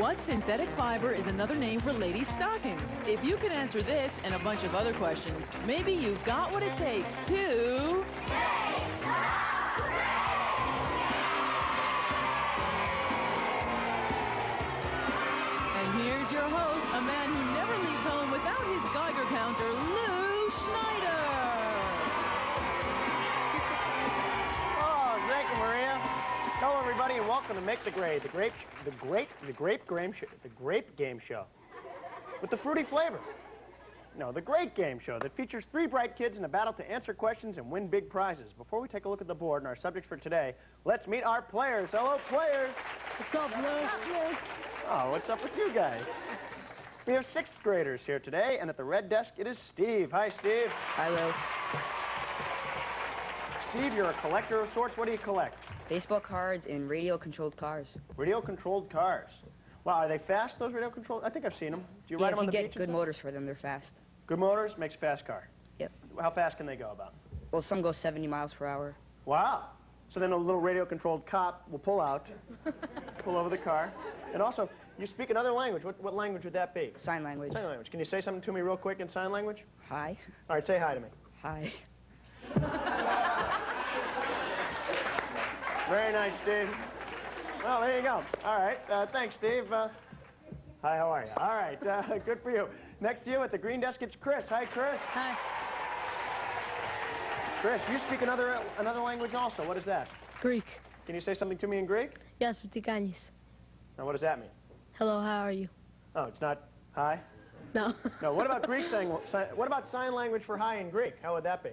What synthetic fiber is another name for ladies' stockings? If you can answer this and a bunch of other questions, maybe you've got what it takes to... And here's your host, a man who never leaves home without his Geiger counter, Lou Schneider. Oh, thank you, Maria. Hello, everybody, and welcome to Make the Grade, the grape game show with the fruity flavor. No, the great game show that features three bright kids in a battle to answer questions and win big prizes. Before we take a look at the board and our subjects for today, let's meet our players. Hello, players. What's up, Lou? Oh, what's up with you guys? We have sixth graders here today, and at the red desk, it is Steve. Hi, Steve. Hi, Lou. Steve, you're a collector of sorts. What do you collect? Baseball cards and radio-controlled cars. Radio-controlled cars. Wow, are they fast, those radio-controlled? I think I've seen them. Do you ride them on the beach? If you get good motors for them, they're fast. Good motors makes a fast car. Yep. How fast can they go about? Well, some go 70 miles per hour. Wow. So then a little radio-controlled cop will pull out, pull over the car. And also, you speak another language. What language would that be? Sign language. Sign language. Can you say something to me real quick in sign language? Hi. All right, say hi to me. Hi. Very nice, Steve. Well, there you go. All right. Thanks, Steve. Hi, how are you? All right. Good for you. Next to you at the green desk, it's Chris. Hi, Chris. Hi. Chris, you speak another language also. What is that? Greek. Can you say something to me in Greek? Yes, Vtikanis. Now, what does that mean? Hello, how are you? Oh, it's not hi? No. No, what about Greek what about sign language for hi in Greek? How would that be?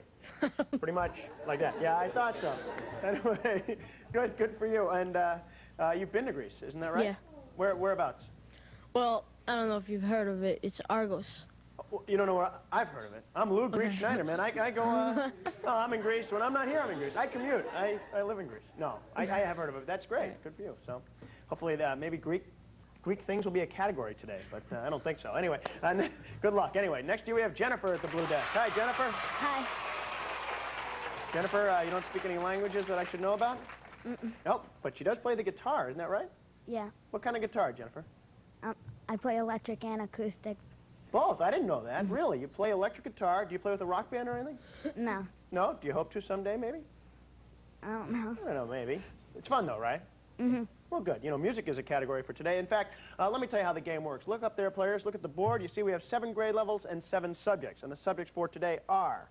Pretty much like that. Yeah, I thought so. Anyway, good for you. And you've been to Greece, isn't that right? Yeah. Whereabouts? Well, I don't know if you've heard of it. It's Argos. Well, you don't know where I've heard of it. I'm Lou Greek Schneider, man. I go, oh, I'm in Greece. When I'm not here, I'm in Greece. I commute. I live in Greece. No, I have heard of it. That's great. Good for you. So hopefully maybe Greek things will be a category today, but I don't think so. Anyway, good luck. Anyway, next to you we have Jennifer at the blue desk. Hi, Jennifer. Hi. Jennifer, you don't speak any languages that I should know about? Mm-mm. Nope, but she does play the guitar, isn't that right? Yeah. What kind of guitar, Jennifer? I play electric and acoustic. Both. I didn't know that. Really? You play electric guitar. Do you play with a rock band or anything? No. No? Do you hope to someday, maybe? I don't know. I don't know, maybe. It's fun, though, right? Mm-hmm. Well, good. You know, music is a category for today. In fact, let me tell you how the game works. Look up there, players. Look at the board. You see we have 7 grade levels and 7 subjects. And the subjects for today are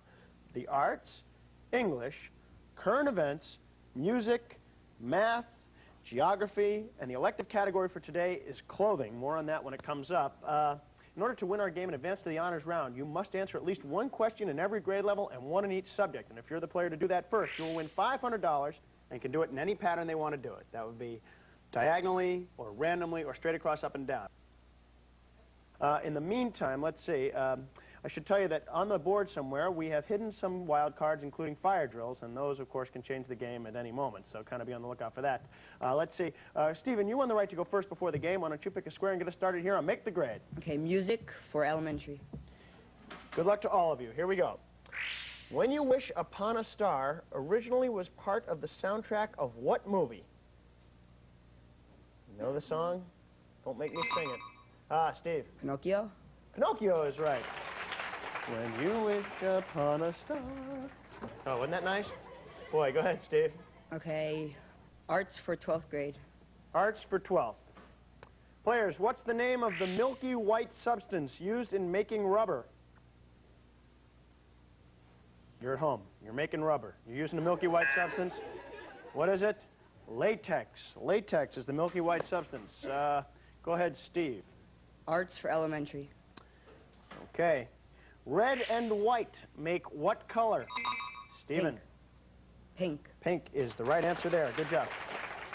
the arts, English, current events, music, math, geography, and the elective category for today is clothing. More on that when it comes up. In order to win our game and advance to the honors round, you must answer at least one question in every grade level and one in each subject. And if you're the player to do that first, you will win $500 and can do it in any pattern they want to do it. That would be diagonally or randomly or straight across up and down. In the meantime, let's see. I should tell you that on the board somewhere, we have hidden some wild cards, including fire drills, and those, of course, can change the game at any moment, so kind of be on the lookout for that. Let's see. Stephen, you won the right to go first before the game. Why don't you pick a square and get us started here on Make the Grade? Okay, music for elementary. Good luck to all of you. Here we go. When You Wish Upon a Star originally was part of the soundtrack of what movie? You know the song? Don't make me sing it. Ah, Steve. Pinocchio? Pinocchio is right. When you wish upon a star. Oh, wasn't that nice? Boy, go ahead, Steve. Okay, arts for 12th grade. Arts for 12th. Players, what's the name of the milky white substance used in making rubber? You're at home. You're making rubber. You're using a milky white substance. What is it? Latex. Latex is the milky white substance. Go ahead, Steve. Arts for elementary. Okay. Red and white make what color? Stephen. Pink. Pink is the right answer there. Good job.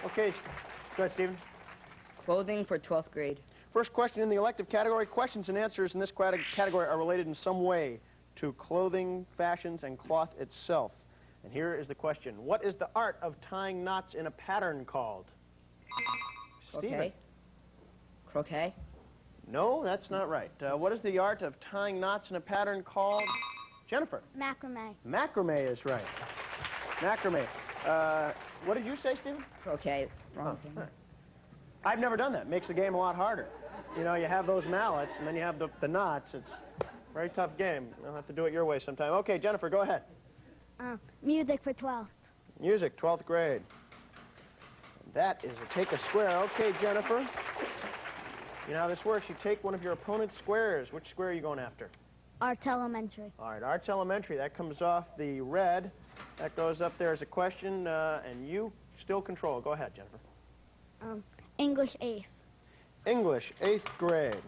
Okay. Go ahead, Stephen. Clothing for 12th grade. First question in the elective category. Questions and answers in this category are related in some way to clothing, fashions, and cloth itself. And here is the question. What is the art of tying knots in a pattern called? Stephen. Croquet. Croquet. No, that's not right. What is the art of tying knots in a pattern called? Jennifer. Macrame. Macrame is right. Macrame. What did you say, Stephen? Croquet. Wrong thing. Right. I've never done that. Makes the game a lot harder. You know, you have those mallets, and then you have the knots. It's a very tough game. I'll have to do it your way sometime. Okay, Jennifer, go ahead. Music for 12th. Music, 12th grade. That is a take a square. Okay, Jennifer. You know how this works. You take one of your opponent's squares. Which square are you going after? Arts Elementary. All right, Arts Elementary. That comes off the red. That goes up there as a question, and you still control. Go ahead, Jennifer. English 8th. English, 8th grade.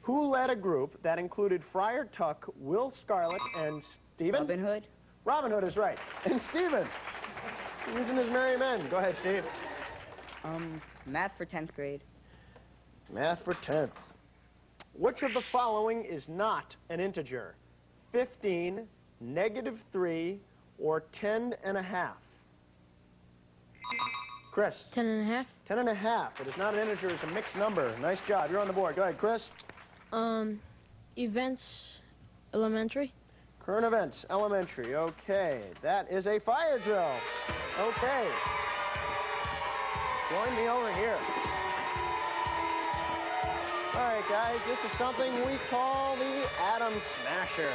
Who led a group that included Friar Tuck, Will Scarlet, and Stephen? Robin Hood. Robin Hood is right. And Stephen. He's in his merry men. Go ahead, Steve. Math for 10th grade. Math for 10th. Which of the following is not an integer? 15, -3, or 10½? Chris. 10½. 10½. It is not an integer. It's a mixed number. Nice job. You're on the board. Go ahead, Chris. Events elementary. Current events, elementary. Okay. That is a fire drill. Okay. Join me over here. All right, guys. This is something we call the Atom Smasher.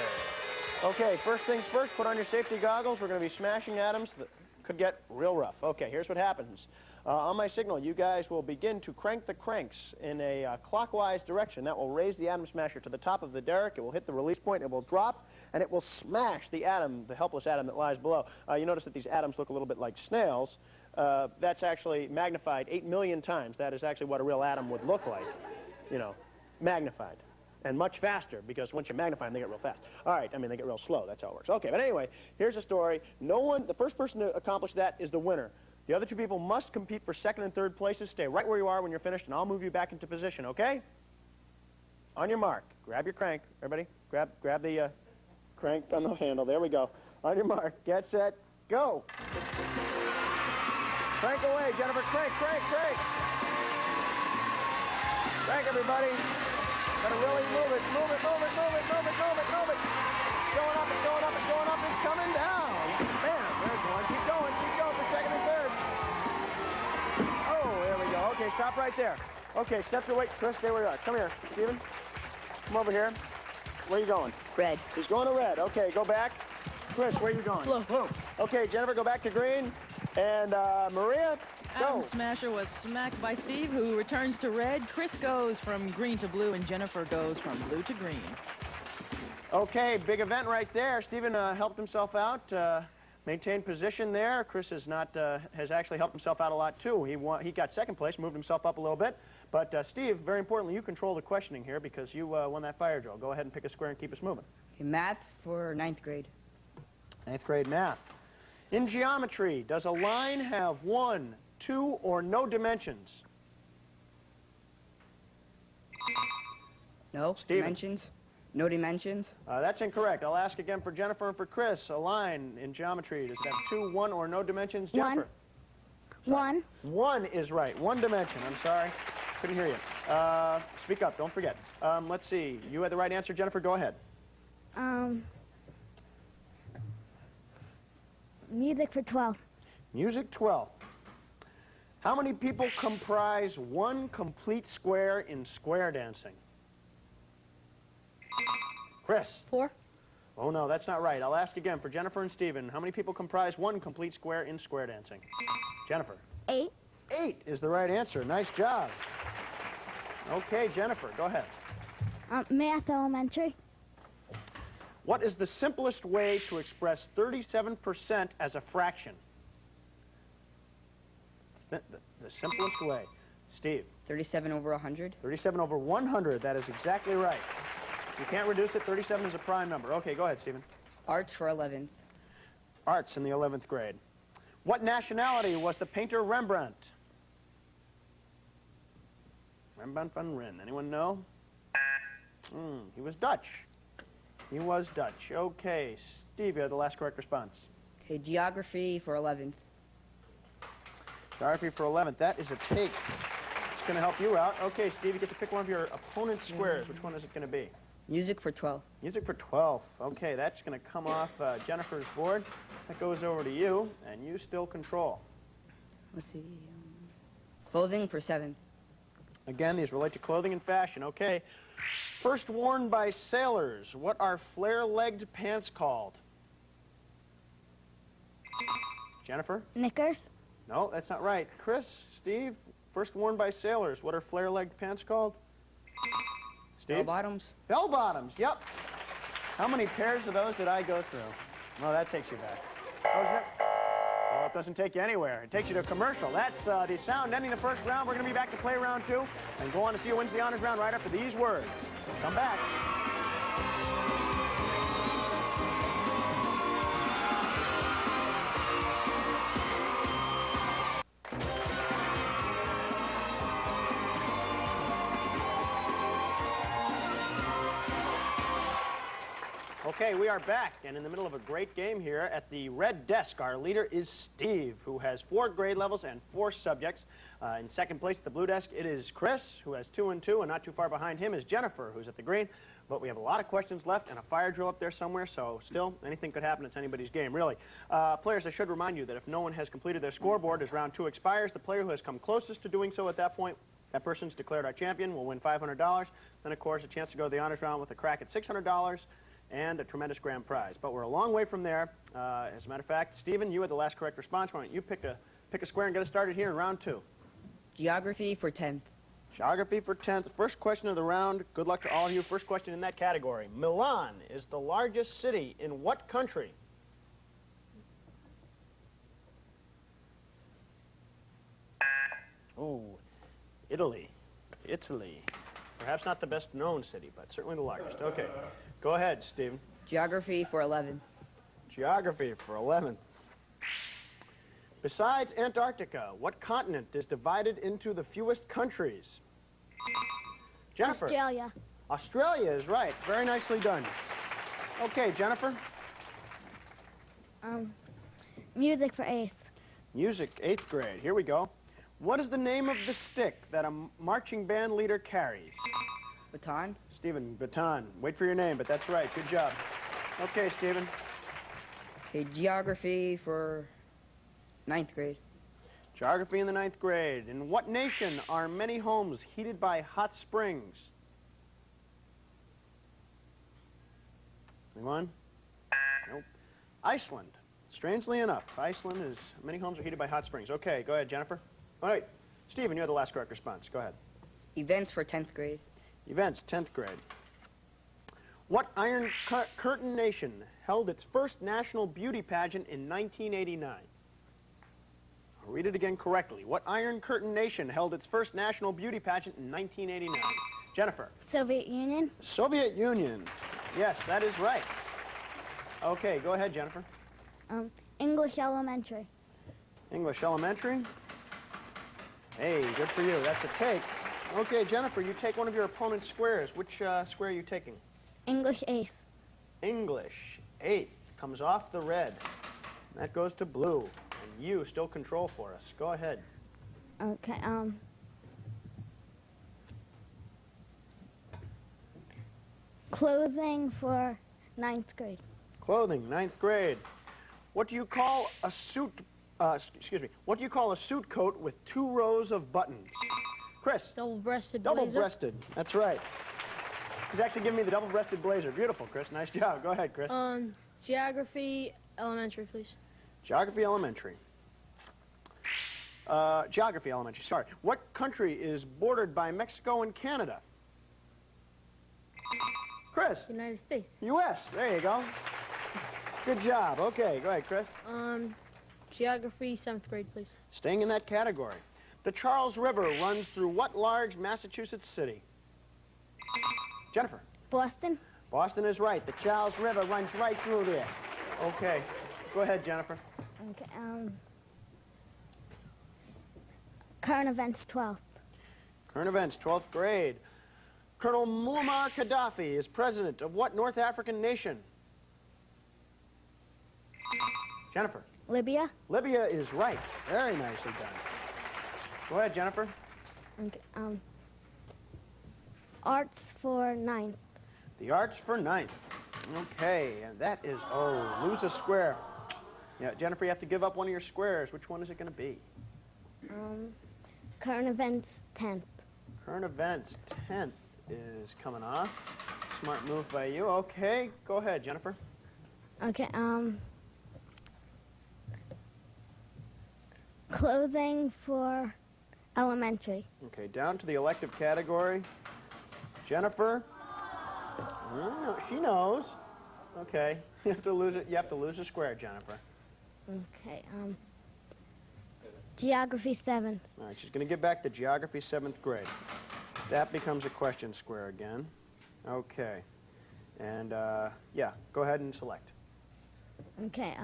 Okay, first things first, put on your safety goggles. We're going to be smashing atoms that could get real rough. Okay, here's what happens. On my signal, you guys will begin to crank the cranks in a clockwise direction. That will raise the atom smasher to the top of the derrick. It will hit the release point. It will drop, and it will smash the atom, the helpless atom that lies below. You notice that these atoms look a little bit like snails. That's actually magnified 8 million times. That is actually what a real atom would look like, you know, magnified. And much faster, because once you magnify them, they get real fast. All right, I mean, they get real slow. That's how it works. Okay, but anyway, here's the story. The first person to accomplish that is the winner. The other two people must compete for second and third places. Stay right where you are when you're finished, and I'll move you back into position, okay? On your mark, grab your crank. Everybody, grab the crank on the handle. There we go. On your mark, get set, go. Crank away, Jennifer. Crank, crank, crank. Crank, everybody. Gotta really move it, move it, move it, move it, move it, move it, move it. It's going up, it's going up, it's going up, it's coming down. Bam, there's one. Keep going for second and third. Oh, there we go. Okay, stop right there. Okay, step your way. Chris, stay where you are. Come here, Stephen. Come over here. Where are you going? Red. He's going to red. Okay, go back. Chris, where are you going? Blue. Okay, Jennifer, go back to green. And Maria, go. Atom Smasher was smacked by Steve, who returns to red. Chris goes from green to blue, and Jennifer goes from blue to green. Okay, big event right there. Stephen helped himself out, maintained position there. Chris has actually helped himself out a lot too. He got second place, moved himself up a little bit. But Steve, very importantly, you control the questioning here because you won that fire drill. Go ahead and pick a square and keep us moving. Okay, math for 9th grade. 9th grade math. In geometry, does a line have 1, 2, or no dimensions? No. Steven. Dimensions. No dimensions. That's incorrect. I'll ask again for Jennifer and for Chris. A line in geometry, does it have 2, 1, or no dimensions? Jennifer? 1. 1 is right. 1 dimension. I'm sorry. Couldn't hear you. Speak up. Don't forget. Let's see. You had the right answer, Jennifer. Go ahead. Music for 12th. Music 12. How many people comprise one complete square in square dancing? Chris. 4. Oh, no, that's not right. I'll ask again for Jennifer and Stephen. How many people comprise one complete square in square dancing? Jennifer. 8. 8 is the right answer. Nice job. Okay, Jennifer, go ahead. Math elementary. What is the simplest way to express 37% as a fraction? The simplest way. Steve. 37 over 100. 37 over 100. That is exactly right. You can't reduce it. 37 is a prime number. Okay, go ahead, Stephen. Arts for 11th. Arts in the 11th grade. What nationality was the painter Rembrandt? Rembrandt van Rijn. Anyone know? He was Dutch. He was Dutch. Okay, Steve, you had the last correct response. Okay, geography for 11th. Geography for 11th. That is a take. It's going to help you out. Okay, Steve, you get to pick one of your opponent's squares. Which one is it going to be? Music for 12th. Music for 12th. Okay, that's going to come off Jennifer's board. That goes over to you, and you still control. Let's see. Clothing for 7th. Again, these relate to clothing and fashion. Okay. First worn by sailors. What are flare-legged pants called? Jennifer? Knickers. No, that's not right. Chris, Steve, first worn by sailors. What are flare-legged pants called? Steve? Bell bottoms. Bell bottoms, yep. How many pairs of those did I go through? Well, that takes you back. Doesn't it? Well, it doesn't take you anywhere. It takes you to a commercial. That's the sound ending the first round. We're going to be back to play round 2 and go on to see who wins the honors round right after these words. Come back. Okay, we are back, and in the middle of a great game here at the red desk. Our leader is Steve, who has 4 grade levels and 4 subjects. In second place at the blue desk, it is Chris, who has 2 and 2, and not too far behind him is Jennifer, who's at the green. But we have a lot of questions left and a fire drill up there somewhere, so still, anything could happen. It's anybody's game, really. Players, I should remind you that if no one has completed their scoreboard as round 2 expires, the player who has come closest to doing so at that point, that person's declared our champion, will win $500. Then, of course, a chance to go to the honors round with a crack at $600. And a tremendous grand prize. But we're a long way from there. As a matter of fact, Stephen, you had the last correct response. Why don't you pick a square and get us started here in round 2. Geography for 10th. Geography for 10th. First question of the round. Good luck to all of you. First question in that category. Milan is the largest city in what country? Oh, Italy. Italy. Perhaps not the best known city, but certainly the largest. Okay. Go ahead, Stephen. Geography for 11th. Geography for 11. Besides Antarctica, what continent is divided into the fewest countries? Jennifer. Australia. Australia is right. Very nicely done. Okay, Jennifer. Music for 8th. Music, 8th grade. Here we go. What is the name of the stick that a marching band leader carries? Baton. Stephen, baton. Wait for your name, but that's right. Good job. Okay, Stephen. Okay, geography for 9th grade. Geography in the 9th grade. In what nation are many homes heated by hot springs? Anyone? Nope. Iceland. Strangely enough, Iceland is, many homes are heated by hot springs. Okay, go ahead, Jennifer. All right. Stephen, you had the last correct response. Go ahead. Events for 10th grade. Events, 10th grade. What Iron Curtain nation held its first national beauty pageant in 1989? I'll read it again correctly. What Iron Curtain nation held its first national beauty pageant in 1989? Jennifer. Soviet Union. Soviet Union. Yes, that is right. Okay, go ahead, Jennifer. English elementary. English elementary. Hey, good for you. That's a take. Okay, Jennifer, you take one of your opponent's squares. Which square are you taking? English ace. English, 8th, comes off the red. That goes to blue. And you still control for us. Go ahead. Okay, clothing for 9th grade. Clothing, 9th grade. What do you call a suit, what do you call a suit coat with 2 rows of buttons? Chris. Double-breasted blazer. Double-breasted, that's right. He's actually giving me the double-breasted blazer. Beautiful, Chris. Nice job. Go ahead, Chris. Geography elementary, please. Geography elementary. Geography elementary, sorry. What country is bordered by Mexico and Canada? Chris. United States. U.S. There you go. Good job. Okay, go ahead, Chris. Geography 7th grade, please. Staying in that category. The Charles River runs through what large Massachusetts city? Jennifer. Boston. Boston is right. The Charles River runs right through there. Okay. Go ahead, Jennifer. Okay, current events 12th. Current events, 12th grade. Colonel Muammar Gaddafi is president of what North African nation? Jennifer. Libya. Libya is right. Very nicely done. Go ahead, Jennifer. Okay, arts for 9th. The arts for 9th. Okay, and that is, lose a square. Yeah, Jennifer, you have to give up one of your squares. Which one is it going to be? Current events 10th. Current events, 10th is coming off. Smart move by you. Okay, go ahead, Jennifer. Okay, clothing for elementary. Okay, down to the elective category. Jennifer. Oh, she knows. Okay, you have to lose it. You have to lose a square, Jennifer. Okay, geography 7th. All right, she's going to get back to geography 7th grade. That becomes a question square again. Okay. And, yeah, go ahead and select. Okay,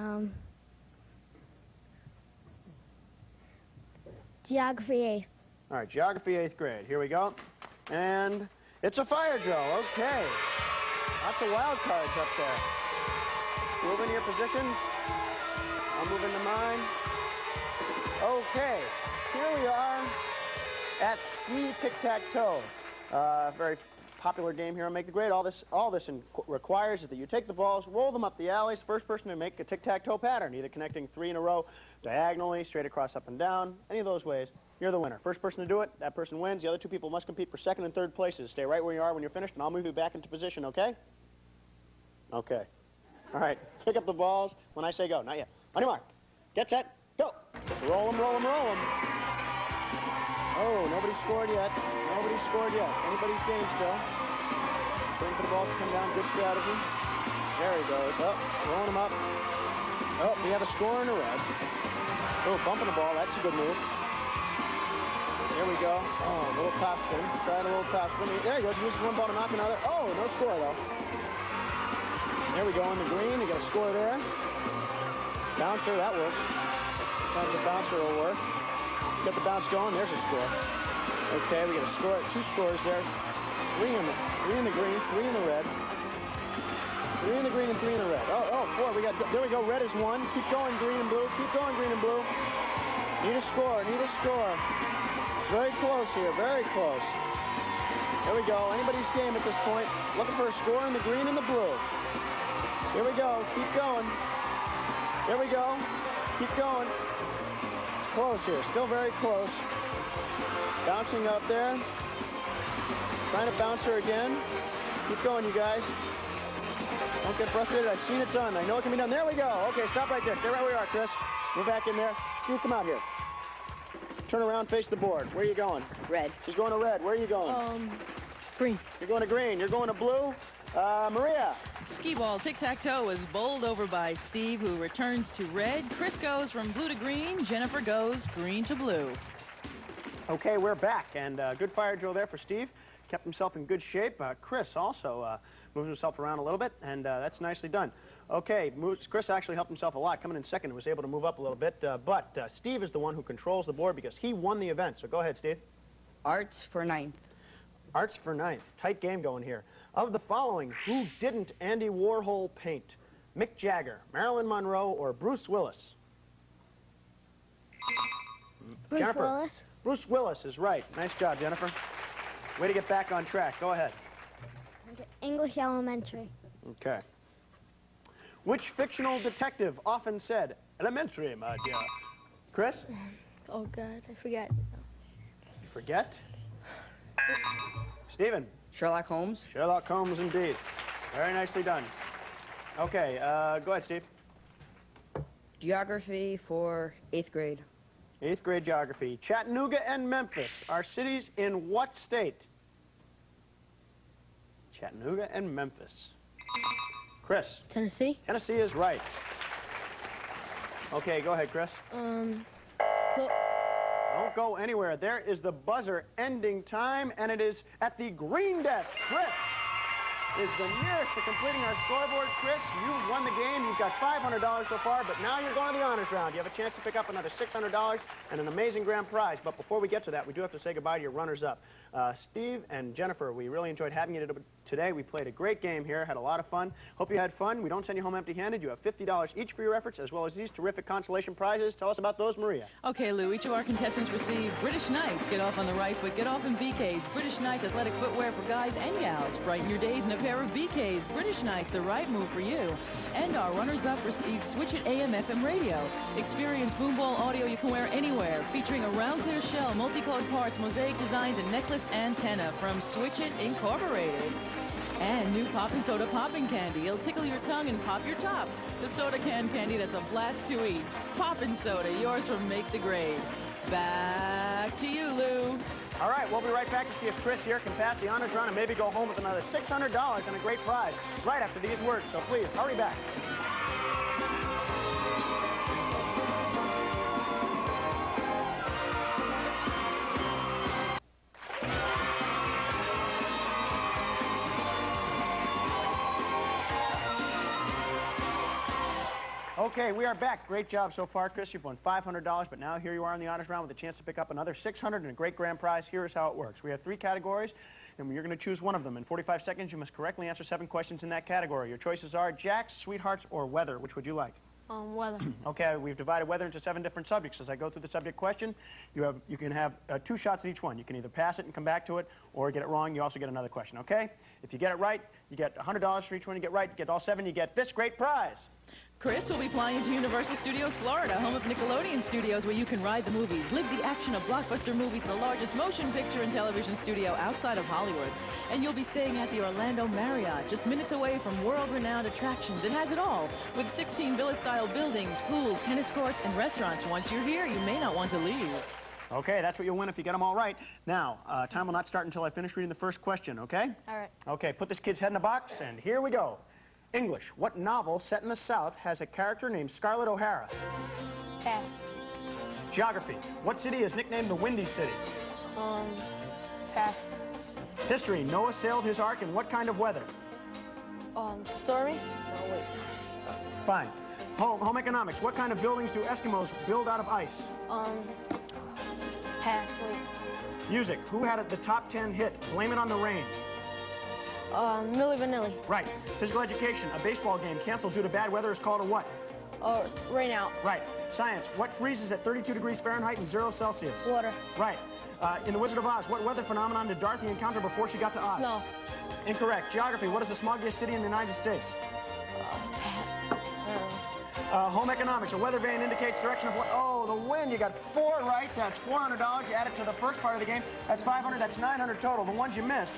geography 8th. All right, geography 8th grade. Here we go. And it's a fire drill. Okay. Lots of wild cards up there. Move into your position. I'll move into mine. Okay. Here we are at ski tic-tac-toe. Very popular game here on Make the Grade. All this requires is that you take the balls, roll them up the alleys. First person to make a tic-tac-toe pattern, either connecting 3 in a row, diagonally, straight across, up and down, any of those ways, you're the winner. First person to do it, that person wins. The other 2 people must compete for 2nd and 3rd places. Stay right where you are when you're finished, and I'll move you back into position, okay? Okay. All right, pick up the balls when I say go. Not yet. On your mark. Get set. Go. Roll them, roll them, roll them. Oh, nobody scored yet. Nobody scored yet. Anybody's game still. Waiting for the balls to come down. Good strategy. There he goes. Up. Rolling them up. Oh, we have a score in the red. Oh, bumping the ball. That's a good move. There we go. Oh, a little top spin. Tried a little top spin. There he goes. He uses one ball to knock another. Oh, no score, though. There we go on the green. You got a score there. Bouncer, that works. Sometimes the bouncer will work. Get the bounce going. There's a score. Okay, we got a score. 2 scores there. 3 in the green, 3 in the red. 3 in the green and 3 in the red. Oh, 4. We got. There we go. Red is 1. Keep going, green and blue. Keep going, green and blue. Need a score. Need a score. Very close here. Very close. There we go. Anybody's game at this point. Looking for a score in the green and the blue. Here we go. Keep going. There we go. Keep going. It's close here. Still very close. Bouncing up there. Trying to bounce her again. Keep going, you guys. Don't get frustrated. I've seen it done. I know it can be done. There we go. Okay, stop right there. Stay right where you are, Chris. Move back in there. Steve, come out here. Turn around, face the board. Where are you going? Red. She's going to red. Where are you going? Green. You're going to green. You're going to blue. Maria. Ski ball tic-tac-toe is bowled over by Steve, who returns to red. Chris goes from blue to green. Jennifer goes green to blue. Okay, we're back, and good fire drill there for Steve. Kept himself in good shape. Chris also moves himself around a little bit, and that's nicely done. Okay, Chris actually helped himself a lot. Coming in second, was able to move up a little bit, but Steve is the one who controls the board because he won the event. So go ahead, Steve. Arts for 9th. Arts for 9th. Tight game going here. Of the following, who didn't Andy Warhol paint? Mick Jagger, Marilyn Monroe, or Bruce Willis? Bruce Jennifer. Willis. Bruce Willis is right. Nice job, Jennifer. Way to get back on track. Go ahead. Okay, English elementary. Okay. Which fictional detective often said, "Elementary, my dear"? Chris? Oh, God, I forgot. You forget? Stephen? Sherlock Holmes. Sherlock Holmes, indeed. Very nicely done. Okay, go ahead, Steve. Geography for 8th grade. 8th grade geography. Chattanooga and Memphis are cities in what state? Chattanooga and Memphis. Chris? Tennessee. Tennessee is right. Okay, go ahead, Chris. Don't go anywhere. There is the buzzer ending time, and it is at the green desk. Chris is the nearest to completing our scoreboard. Chris, you've won the game. You've got $500 so far, but now you're going to the honors round. You have a chance to pick up another $600 and an amazing grand prize. But before we get to that, we do have to say goodbye to your runners-up. Steve and Jennifer, we really enjoyed having you today. We played a great game here, had a lot of fun. Hope you had fun. We don't send you home empty-handed. You have $50 each for your efforts, as well as these terrific consolation prizes. Tell us about those, Maria. Okay, Lou, each of our contestants receive British Knights. Get off on the right foot, get off in BK's. British Knights athletic footwear for guys and gals. Brighten your days in a pair of BKs, British Knights, the right move for you. And our runners-up received Switch It AM/FM radio. Experience Boomball audio you can wear anywhere, featuring a round clear shell, multicolored parts, mosaic designs, and necklace antenna from Switch It Incorporated. And new Poppin' Soda popping candy. It'll tickle your tongue and pop your top. The soda can candy that's a blast to eat. Poppin' Soda, yours from Make the Grade. Back to you, Lou. All right, we'll be right back to see if Chris here can pass the honors run and maybe go home with another $600 and a great prize right after these words. So please, hurry back. Okay, we are back. Great job so far, Chris. You've won $500, but now here you are in the honors round with a chance to pick up another $600 and a great grand prize. Here is how it works. We have 3 categories, and you're going to choose one of them. In 45 seconds, you must correctly answer 7 questions in that category. Your choices are Jacks, Sweethearts, or Weather. Which would you like? Weather. Okay, we've divided weather into 7 different subjects. As I go through the subject question, you can have 2 shots at each one. You can either pass it and come back to it, or get it wrong, you also get another question, okay? If you get it right, you get $100 for each one you get right. You get all 7, you get this great prize. Chris will be flying into Universal Studios, Florida, home of Nickelodeon Studios, where you can ride the movies, live the action of blockbuster movies, the largest motion picture and television studio outside of Hollywood. And you'll be staying at the Orlando Marriott, just minutes away from world-renowned attractions. It has it all, with 16 villa-style buildings, pools, tennis courts, and restaurants. Once you're here, you may not want to leave. Okay, that's what you'll win if you get them all right. Now, time will not start until I finish reading the first question, okay? All right. Okay, put this kid's head in a box, and here we go. English. What novel set in the South has a character named Scarlett O'Hara? Pass. Geography. What city is nicknamed the Windy City? Pass. History. Noah sailed his ark in what kind of weather? Stormy? No, wait. Fine. Home economics. What kind of buildings do Eskimos build out of ice? Pass, wait. Music. Who had the top 10 hit? Blame It on the Rain. Milli Vanilli. Right. Physical education. A baseball game canceled due to bad weather is called a what? Rain out. Right. Science. What freezes at 32 degrees Fahrenheit and 0 Celsius? Water. Right. In The Wizard of Oz, what weather phenomenon did Dorothy encounter before she got to Oz? Snow. Incorrect. Geography. What is the smoggiest city in the United States? Home economics. A weather vane indicates direction of what? Oh, the wind. You got 4 right. That's $400. You add it to the first part of the game. That's $500. That's $900 total. The ones you missed.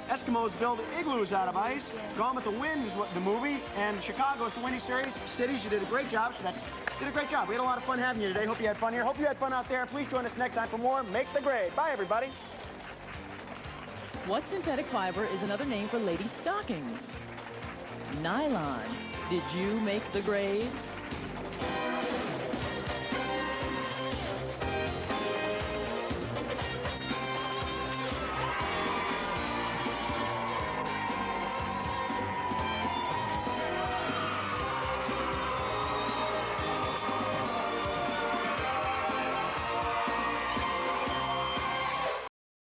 Eskimos build igloos out of ice. Gone with the Wind is what the movie. And Chicago's the Windy Cities. You did a great job. So did a great job. We had a lot of fun having you today. Hope you had fun here. Hope you had fun out there. Please join us next time for more Make the Grade. Bye, everybody. What synthetic fiber is another name for ladies' stockings? Nylon. Did you make the grade?